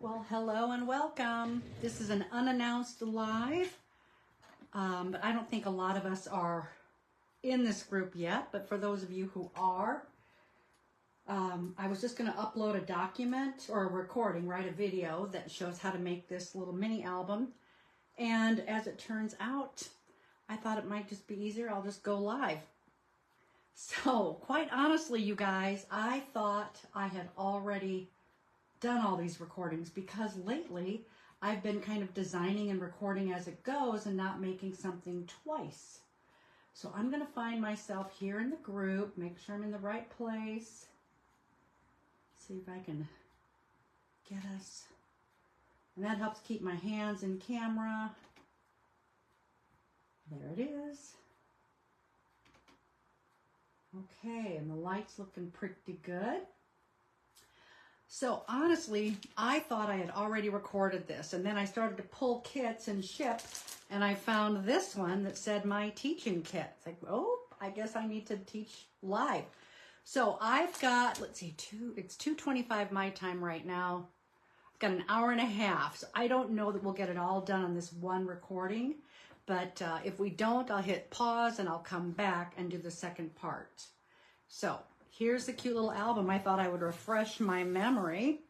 Well, hello and welcome. This is an unannounced live, but I don't think a lot of us are in this group yet. But for those of you who are, I was just going to upload a document or a recording, right, a video that shows how to make this little mini album. And as it turns out, I thought it might just be easier. I'll just go live. So quite honestly, you guys, I thought I had already done all these recordings because lately I've been kind of designing and recording as it goes and not making something twice. So I'm going to find myself here in the group, make sure I'm in the right place. See if I can get us. And that helps keep my hands in camera. There it is. Okay, and the light's looking pretty good. So honestly, I thought I had already recorded this, and then I started to pull kits and ship, and I found this one that said my teaching kit. It's like, oh, I guess I need to teach live. So I've got, let's see, it's 2:25 my time right now. I've got an hour and a half, so I don't know that we'll get it all done on this one recording, but if we don't, I'll hit pause and I'll come back and do the second part. So here's the cute little album. I thought I would refresh my memory.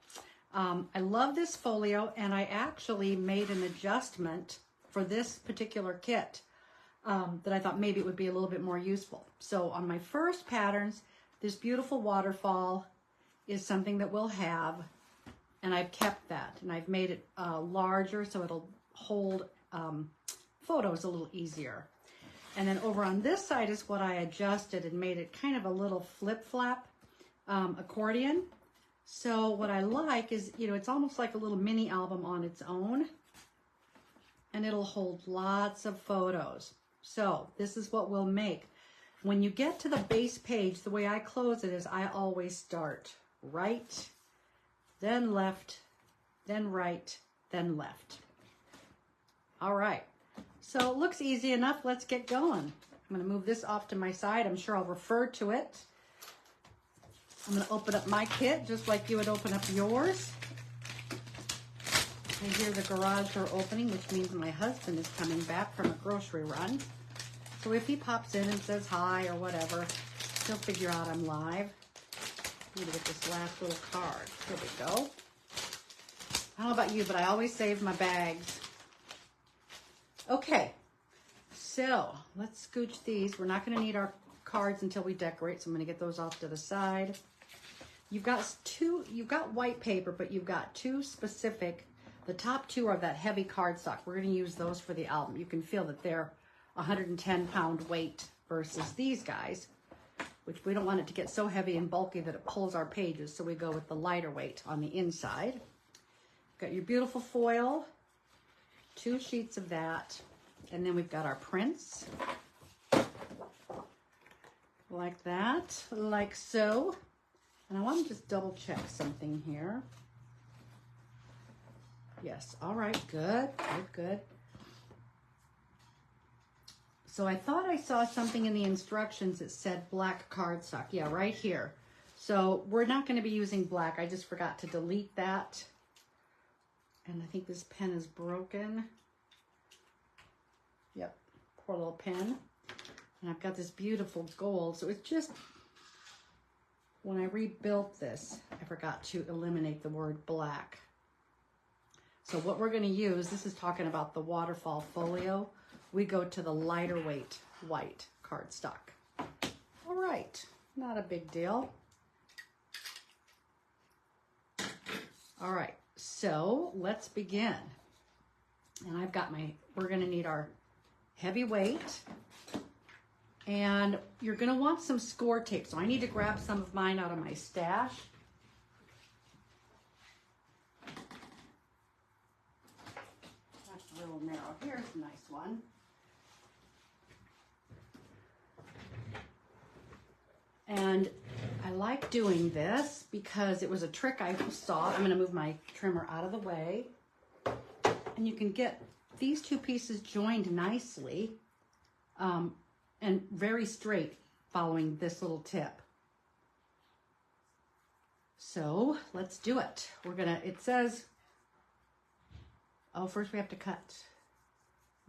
I love this folio, and I actually made an adjustment for this particular kit that I thought maybe it would be a little bit more useful. So on my first patterns, this beautiful waterfall is something that we'll have, and I've kept that, and I've made it larger so it'll hold photos a little easier. And then over on this side is what I adjusted and made it kind of a little flip-flap accordion. So what I like is, you know, it's almost like a little mini album on its own, and it'll hold lots of photos. So this is what we'll make. When you get to the base page, the way I close it is I always start right, then left, then right, then left. All right. So it looks easy enough. Let's get going. I'm going to move this off to my side. I'm sure I'll refer to it. I'm going to open up my kit just like you would open up yours. I hear the garage door opening, which means my husband is coming back from a grocery run. So if he pops in and says hi or whatever, he'll figure out I'm live. I need to get this last little card. Here we go. I don't know about you, but I always save my bags. Okay, so let's scooch these. We're not going to need our cards until we decorate, so I'm going to get those off to the side. You've got white paper, but you've got two specific. The top two are that heavy cardstock. We're going to use those for the album. You can feel that they're 110-pound weight versus these guys, which we don't want it to get so heavy and bulky that it pulls our pages, so we go with the lighter weight on the inside. Got your beautiful foil. 2 sheets of that, and then we've got our prints like that, like so. And I want to just double check something here. Yes, all right, good. So I thought I saw something in the instructions that said black cardstock. Yeah, right here. So we're not going to be using black. I just forgot to delete that. And I think this pen is broken. Yep, poor little pen. And I've got this beautiful gold. So it's just, when I rebuilt this, I forgot to eliminate the word black. So what we're going to use, this is talking about the waterfall folio. We go to the lighter weight white cardstock. All right, not a big deal. All right. So let's begin. And I've got we're going to need our heavy weight. And you're going to want some score tape. So I need to grab some of mine out of my stash. That's a little narrow. Here's a nice one. And I like doing this because it was a trick I saw. I'm going to move my trimmer out of the way. And you can get these 2 pieces joined nicely and very straight following this little tip. So let's do it. It says Oh, first we have to cut.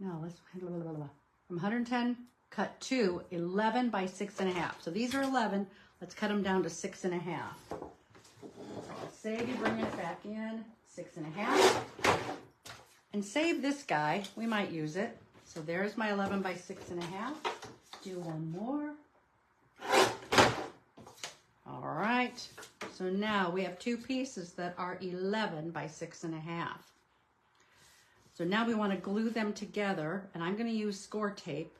No, let's, from 110, cut to 11 by 6.5. So these are 11. Let's cut them down to 6.5. Save, you bring it back in, 6.5. And save this guy. We might use it. So there's my 11 by 6.5. Do one more. All right. So now we have two pieces that are 11 by 6.5. So now we want to glue them together, and I'm going to use score tape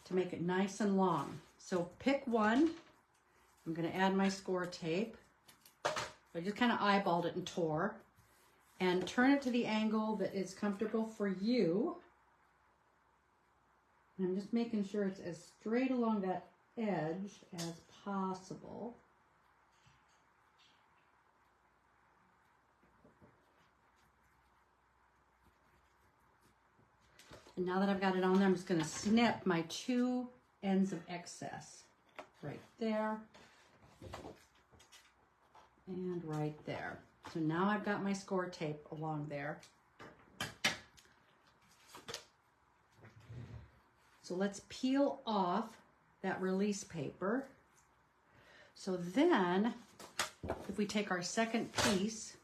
to make it nice and long. So pick one. I'm going to add my score tape. I just kind of eyeballed it and tore. And turn it to the angle that is comfortable for you. And I'm just making sure it's as straight along that edge as possible. And now that I've got it on there, I'm just going to snip my two ends of excess. Right there. And right there. So now I've got my score tape along there. So let's peel off that release paper. So then, if we take our second piece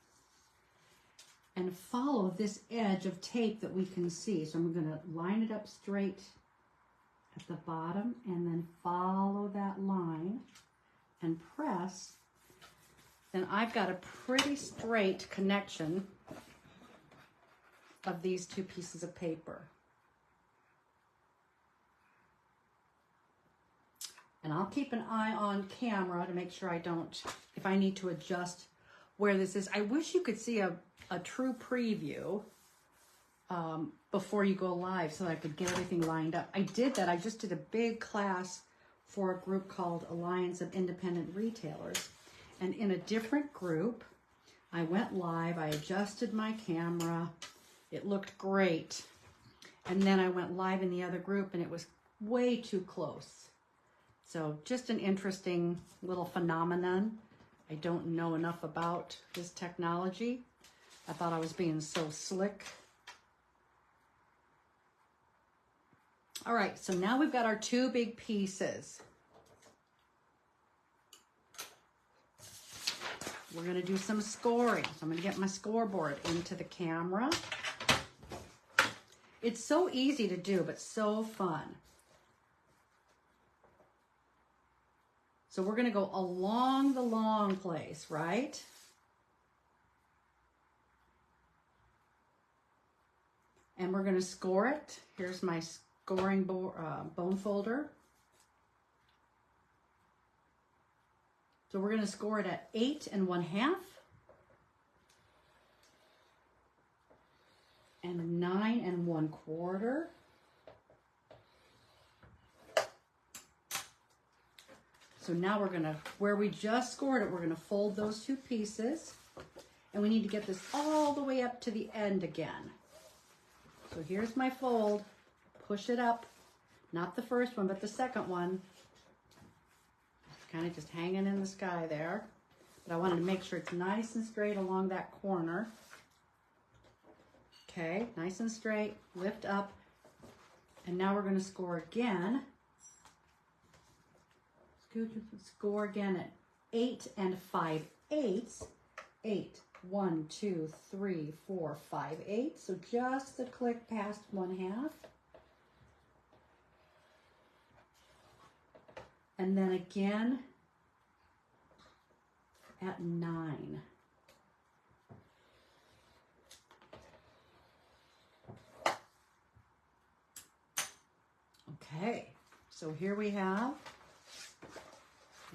and follow this edge of tape that we can see. So I'm going to line it up straight at the bottom and then follow that line and press. Then I've got a pretty straight connection of these two pieces of paper. And I'll keep an eye on camera to make sure I don't, if I need to adjust where this is. I wish you could see a true preview before you go live so that I could get everything lined up. I did that. I just did a big class for a group called Alliance of Independent Retailers. And in a different group, I went live, I adjusted my camera, it looked great. And then I went live in the other group and it was way too close. So just an interesting little phenomenon. I don't know enough about this technology. I thought I was being so slick. All right, so now we've got our two big pieces. We're going to do some scoring. So I'm going to get my scoreboard into the camera. It's so easy to do, but so fun. So we're going to go along the long place, right? And we're going to score it. Here's my scoring bone folder. So we're going to score it at 8 1/2 and 9 1/4. So now we're going to, where we just scored it, we're going to fold those two pieces. And we need to get this all the way up to the end again. So here's my fold. Push it up. Not the first one, but the second one. Kind of just hanging in the sky there. But I wanted to make sure it's nice and straight along that corner. Okay, nice and straight. Lift up. And now we're going to score again. Score again at 8 5/8. 8, 1, 2, 3, 4, 5, 8. So just a click past 1/2. And then again at 9. Okay, so here we have,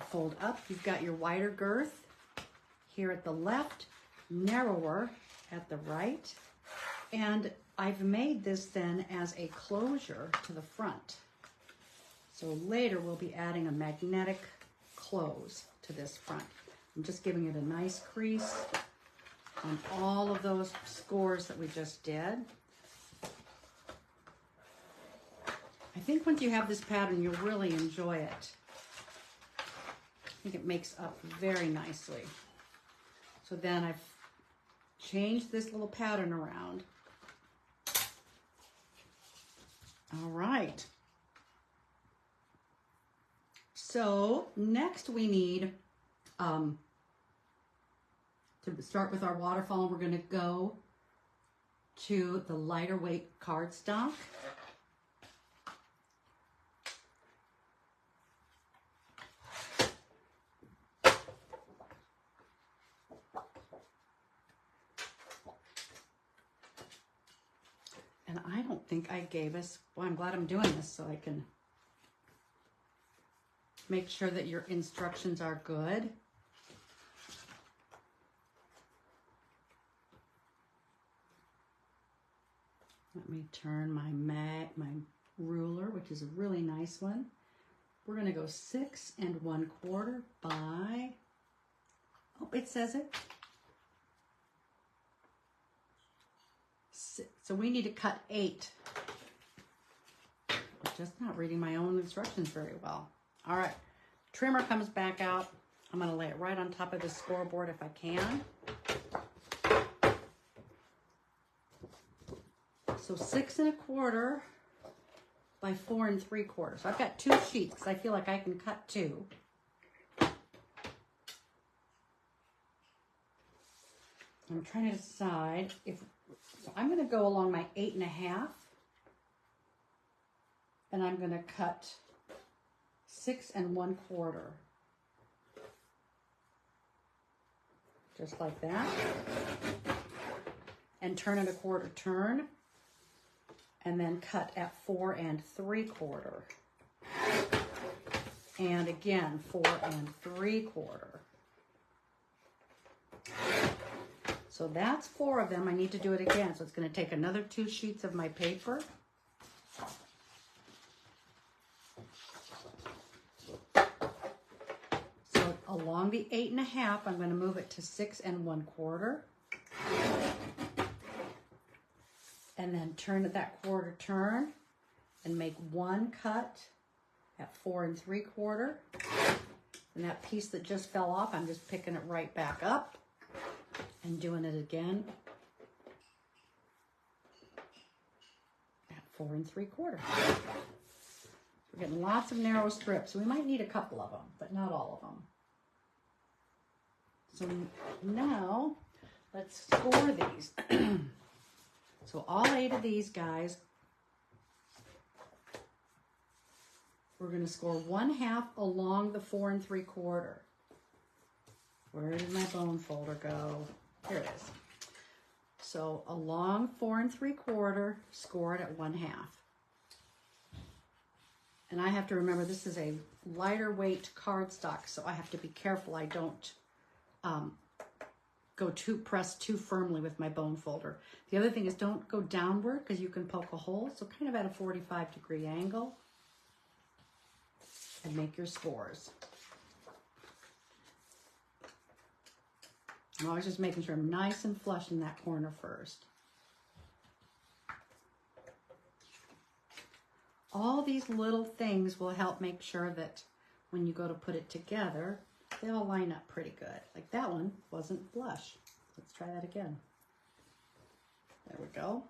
fold up, you've got your wider girth here at the left, narrower at the right, and I've made this then as a closure to the front. So later we'll be adding a magnetic close to this front. I'm just giving it a nice crease on all of those scores that we just did. I think once you have this pattern, you'll really enjoy it. I think it makes up very nicely. So then I've change this little pattern around. All right. So next we need, to start with our waterfall, we're going to go to the lighter weight cardstock. And I don't think I gave us, well, I'm glad I'm doing this so I can make sure that your instructions are good. Let me turn my ruler, which is a really nice one. We're going to go 6 1/4 by, oh, it says it. So we need to cut 8. I'm just not reading my own instructions very well. All right, trimmer comes back out. I'm going to lay it right on top of the scoreboard if I can. So 6 1/4 by 4 3/4. So I've got 2 sheets. I feel like I can cut 2. I'm trying to decide if, so I'm going to go along my 8 1/2, and I'm going to cut 6 1/4. Just like that. And turn it a quarter turn. And then cut at 4 3/4. And again, 4 3/4. So that's 4 of them. I need to do it again. So it's going to take another 2 sheets of my paper. So along the 8 1/2, I'm going to move it to 6 1/4. And then turn it that quarter turn and make 1 cut at 4 3/4. And that piece that just fell off, I'm just picking it right back up and doing it again at 4 3/4. We're getting lots of narrow strips. We might need a couple of them, but not all of them. So now let's score these. So all 8 of these guys, we're going to score 1/2 along the 4 3/4. Where did my bone folder go? Here it is. So along 4 3/4, score it at 1/2. And I have to remember this is a lighter weight cardstock, so I have to be careful I don't press too firmly with my bone folder. The other thing is don't go downward because you can poke a hole. So kind of at a 45-degree angle and make your scores. I'm always just making sure I'm nice and flush in that corner first. All these little things will help make sure that when you go to put it together, they all line up pretty good. Like that one wasn't flush. Let's try that again. There we go.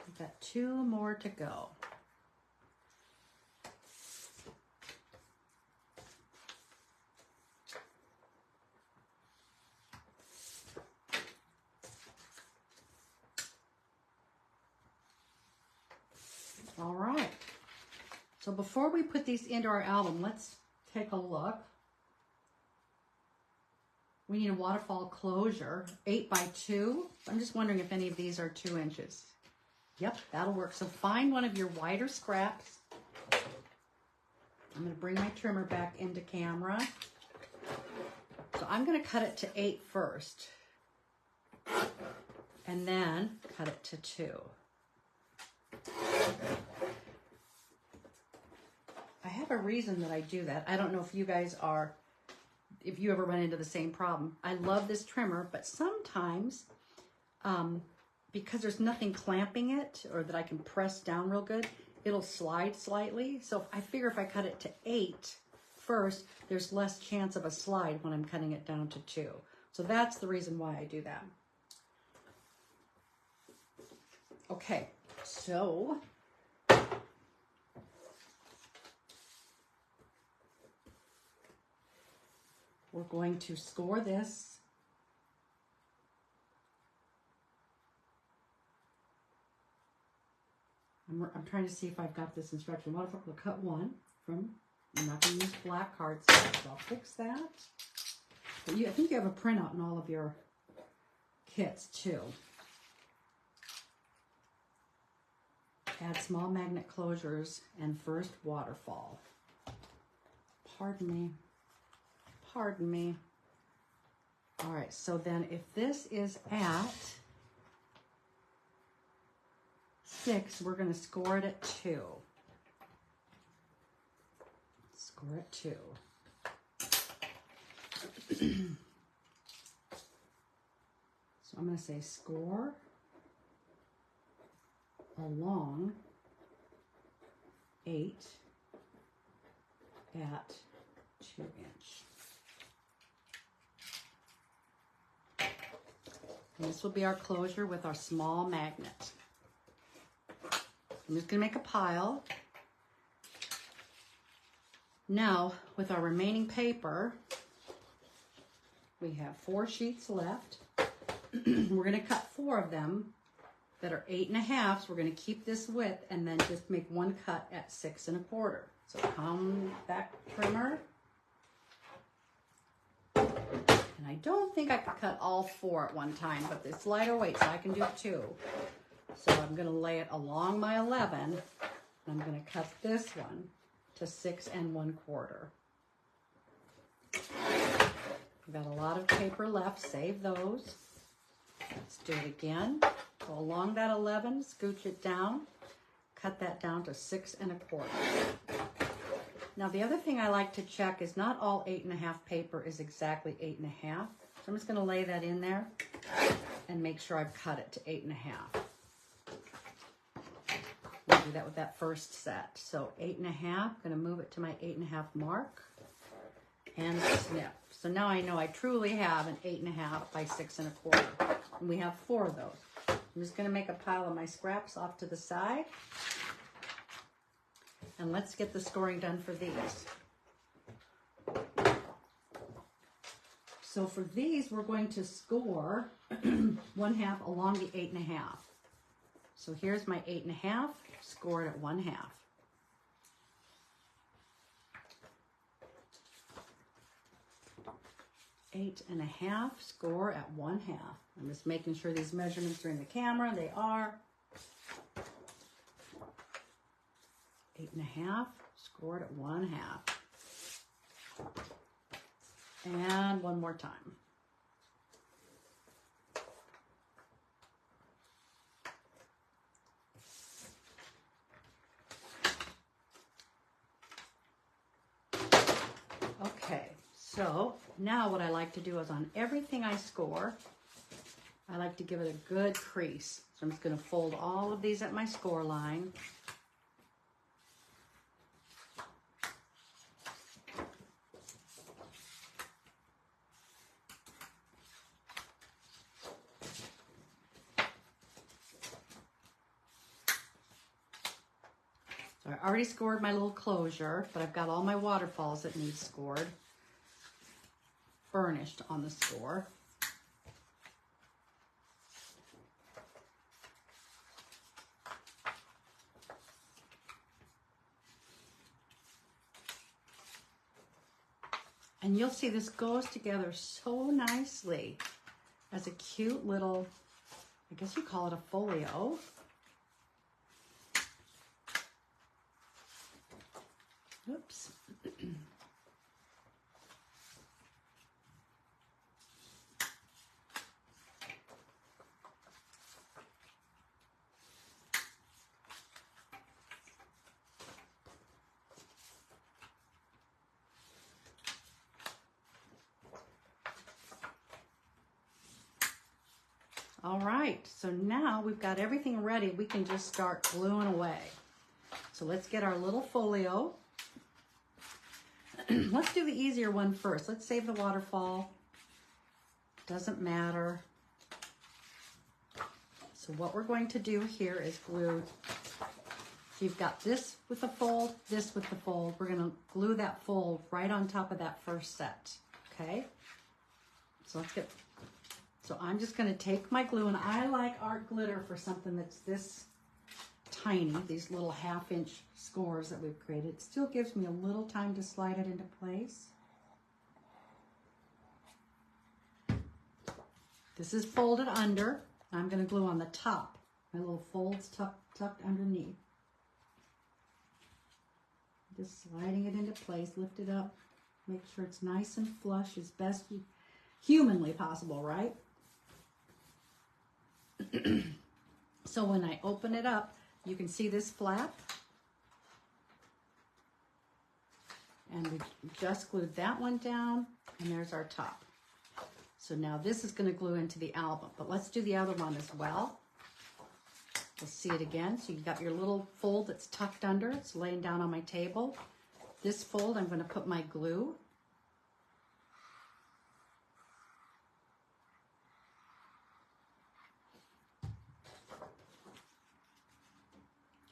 We've got 2 more to go. All right. So before we put these into our album, let's take a look. We need a waterfall closure, 8 by 2. I'm just wondering if any of these are 2 inches. Yep, that'll work. So find one of your wider scraps. I'm going to bring my trimmer back into camera. So I'm going to cut it to 8 first. And then cut it to 2. I have a reason that I do that. I don't know if you guys are, if you ever run into the same problem. I love this trimmer, but sometimes, because there's nothing clamping it or that I can press down real good, it'll slide slightly. So I figure if I cut it to 8 first, there's less chance of a slide when I'm cutting it down to 2. So that's the reason why I do that. Okay, so we're going to score this. I'm trying to see if I've got this instruction. What if we'll cut one from, I'm not going to use black cards, so I'll fix that. But I think you have a printout in all of your kits too. Add small magnet closures and first waterfall. Pardon me. Pardon me. All right, so then if this is at 6, we're going to score it at 2. Score at 2. So I'm going to say score along 8 at 2 inch. And this will be our closure with our small magnet. I'm just going to make a pile. Now, with our remaining paper, we have 4 sheets left. We're going to cut 4 of them that are 8 1/2. We're going to keep this width and then just make one cut at 6 1/4. So come back, trimmer. And I don't think I could cut all 4 at one time, but it's lighter weight, so I can do 2. So I'm going to lay it along my 11, and I'm going to cut this one to 6 1/4. We've got a lot of paper left. Save those. Let's do it again. Go along that 11, scooch it down, cut that down to 6 1/4. Now the other thing I like to check is not all 8 1/2 paper is exactly 8 1/2. So I'm just going to lay that in there and make sure I've cut it to 8 1/2. We'll do that with that first set. So 8 1/2, going to move it to my 8 1/2 mark and snip. So now I know I truly have an 8 1/2 by 6 1/4. And we have 4 of those. I'm just going to make a pile of my scraps off to the side. And let's get the scoring done for these. So for these, we're going to score 1/2 along the 8 1/2. So here's my 8 1/2, scored at 1/2. 8 1/2, score at 1/2. I'm just making sure these measurements are in the camera. They are. 8 1/2, scored at 1/2. And one more time. Okay, so now what I like to do is on everything I score, I like to give it a good crease. So I'm just going to fold all of these at my score line. So I already scored my little closure, but I've got all my waterfalls that need scored, burnished on the score. And you'll see this goes together so nicely as a cute little, I guess you call it a folio. Oops. All right, so now we've got everything ready. We can just start gluing away. So let's get our little folio. Let's do the easier one first. Let's save the waterfall. Doesn't matter. So what we're going to do here is glue. So you've got this with the fold, this with the fold. We're going to glue that fold right on top of that first set. Okay? So let's get, so I'm just going to take my glue, and I like art glitter for something that's this tiny, these little 1/2-inch scores that we've created. It still gives me a little time to slide it into place. This is folded under. I'm going to glue on the top. My little folds tucked underneath. Just sliding it into place, lift it up, make sure it's nice and flush as best humanly possible, right? So when I open it up, you can see this flap. And we just glued that one down, and there's our top. So now this is going to glue into the album, but let's do the other one as well. We'll see it again. So you've got your little fold that's tucked under. It's laying down on my table. This fold, I'm going to put my glue.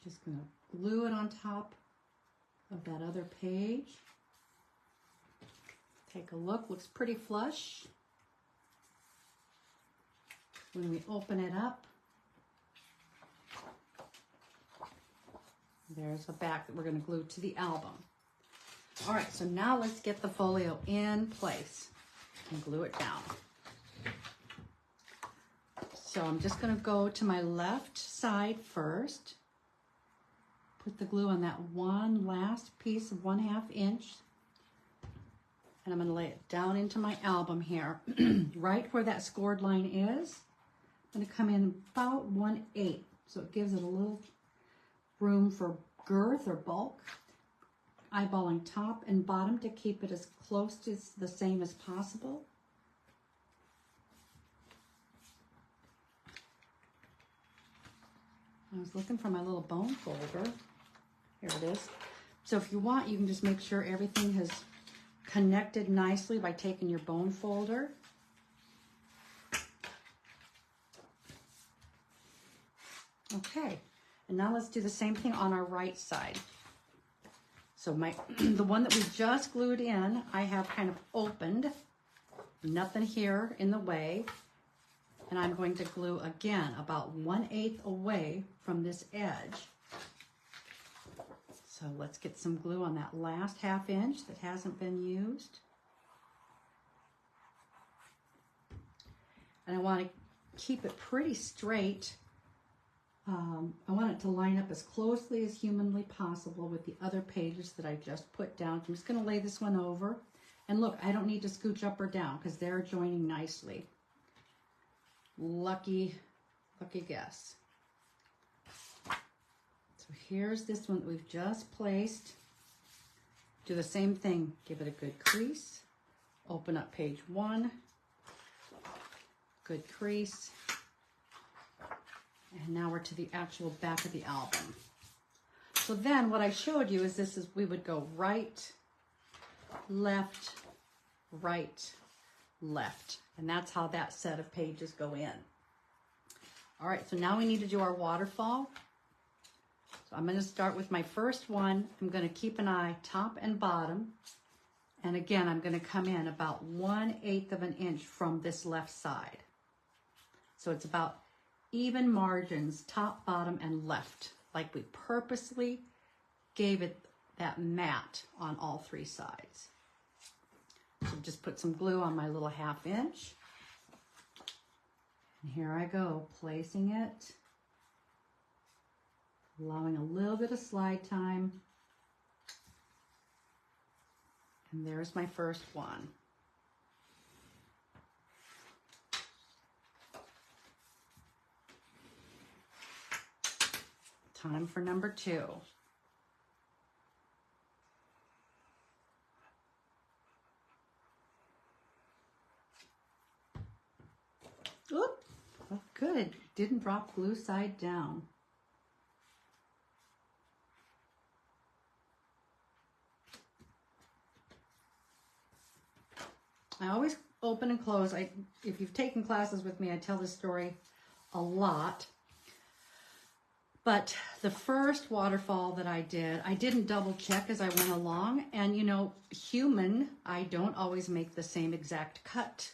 Just going to glue it on top of that other page. Take a look. Looks pretty flush. When we open it up, there's a back that we're going to glue to the album. All right, so now let's get the folio in place and glue it down. So I'm just going to go to my left side first. Put the glue on that one last piece of 1/2 inch. And I'm going to lay it down into my album here, right where that scored line is. I'm going to come in about 1/8, so it gives it a little room for girth or bulk. Eyeballing top and bottom to keep it as close to the same as possible. I was looking for my little bone folder. Here it is. So if you want, you can just make sure everything has connected nicely by taking your bone folder. Okay, and now let's do the same thing on our right side. So the one that we just glued in, I have kind of opened, nothing here in the way, and I'm going to glue again about 1/8 away from this edge. So let's get some glue on that last 1/2 inch that hasn't been used. And I want to keep it pretty straight. I want it to line up as closely as humanly possible with the other pages that I just put down. I'm just going to lay this one over. And look, I don't need to scooch up or down because they're joining nicely. Lucky guess. So here's this one that we've just placed. Do the same thing. Give it a good crease. Open up page 1. Good crease. And now we're to the actual back of the album. So then what I showed you is we would go right, left, right, left. And that's how that set of pages go in. All right, so now we need to do our waterfall. So I'm going to start with my first one. I'm going to keep an eye top and bottom. And again, I'm going to come in about 1/8 of an inch from this left side. So it's about even margins, top, bottom, and left. Like we purposely gave it that mat on all 3 sides. So just put some glue on my little 1/2 inch. And here I go, placing it. Allowing a little bit of slide time. And there's my first one. Time for number 2. Oop, good. Didn't drop glue side down. I always open and close. If you've taken classes with me, I tell this story a lot. But the first waterfall that I didn't double check as I went along. And you know, I don't always make the same exact cut.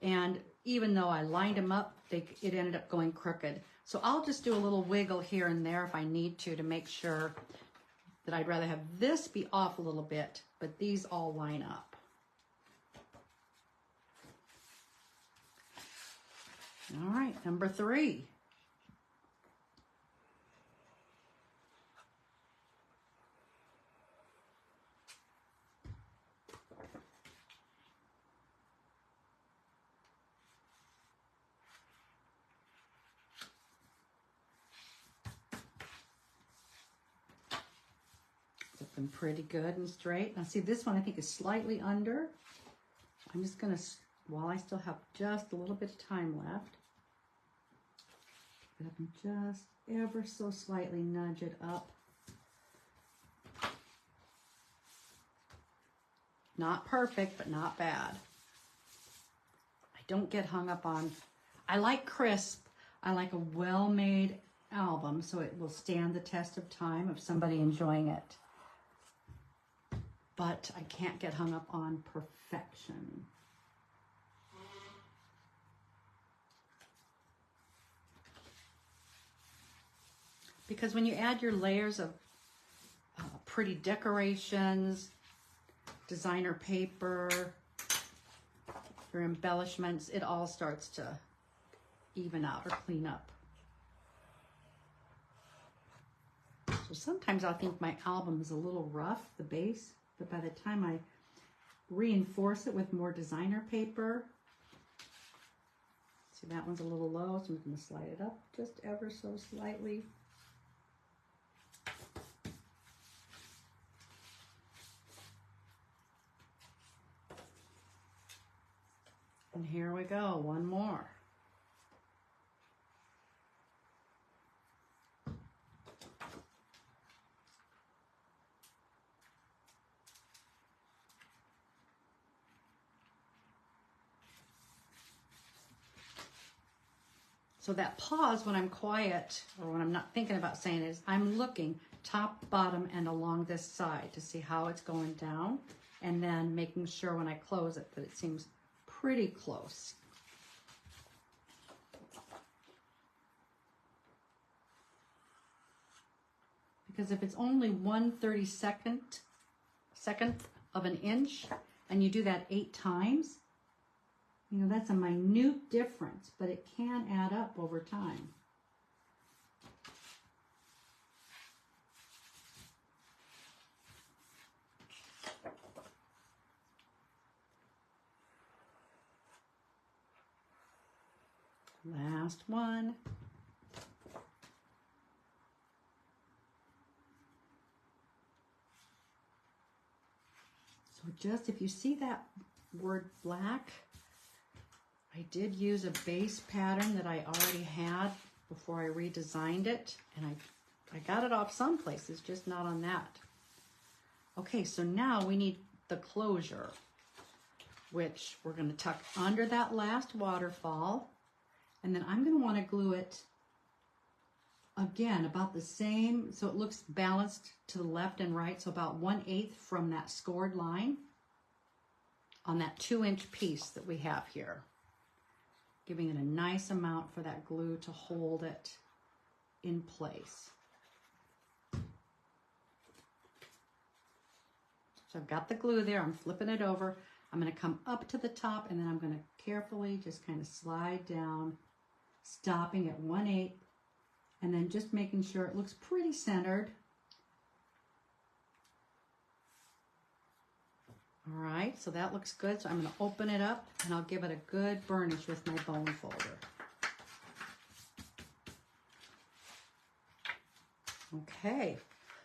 And even though I lined them up, it ended up going crooked. So I'll just do a little wiggle here and there if I need to make sure that I'd rather have this be off a little bit, but these all line up. All right, number 3. Looking pretty good and straight. Now see, this one I think is slightly under. I'm just gonna, while I still have just a little bit of time left, I can just ever so slightly nudge it up. Not perfect, but not bad. I don't get hung up on, I like crisp. I like a well-made album so it will stand the test of time of somebody enjoying it. But I can't get hung up on perfection. Because when you add your layers of pretty decorations, designer paper, your embellishments, it all starts to even out or clean up. So sometimes I think my album is a little rough, the base, but by the time I reinforce it with more designer paper, see that one's a little low, so I'm going to slide it up just ever so slightly. And here we go, one more. So that pause when I'm quiet or when I'm not thinking about saying it is I'm looking top, bottom, and along this side to see how it's going down, and then making sure when I close it that it seems pretty close. Because if it's only 1/32nd of an inch and you do that 8 times, you know, that's a minute difference, but it can add up over time. Last one. So just if you see that word black, I did use a base pattern that I already had before I redesigned it, and I got it off some places, just not on that. Okay, so now we need the closure, which we're going to tuck under that last waterfall, and then I'm going to want to glue it again about the same, so it looks balanced to the left and right, so about 1/8 from that scored line on that 2-inch piece that we have here. Giving it a nice amount for that glue to hold it in place. So I've got the glue there, I'm flipping it over. I'm going to come up to the top, and then I'm going to carefully just kind of slide down, stopping at 1/8, and then just making sure it looks pretty centered. All right, so that looks good. So I'm going to open it up, and I'll give it a good burnish with my bone folder. Okay,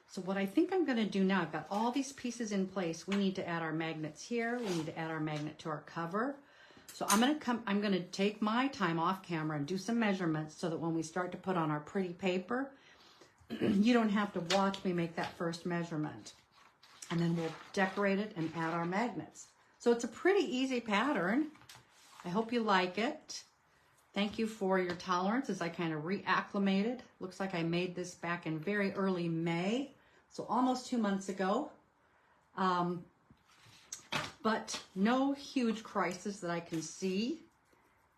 so what I think I'm going to do now, I've got all these pieces in place. We need to add our magnets here. We need to add our magnet to our cover. So I'm going to take my time off camera and do some measurements so that when we start to put on our pretty paper, you don't have to watch me make that first measurement. And then we'll decorate it and add our magnets. So it's a pretty easy pattern. I hope you like it. Thank you for your tolerance as I kind of reacclimated. Looks like I made this back in very early May, so almost 2 months ago. But no huge crisis that I can see.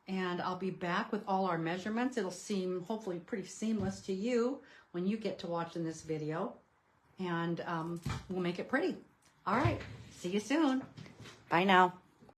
And I'll be back with all our measurements. It'll seem hopefully pretty seamless to you when you get to watching this video. And we'll make it pretty. All right, see you soon. Bye now.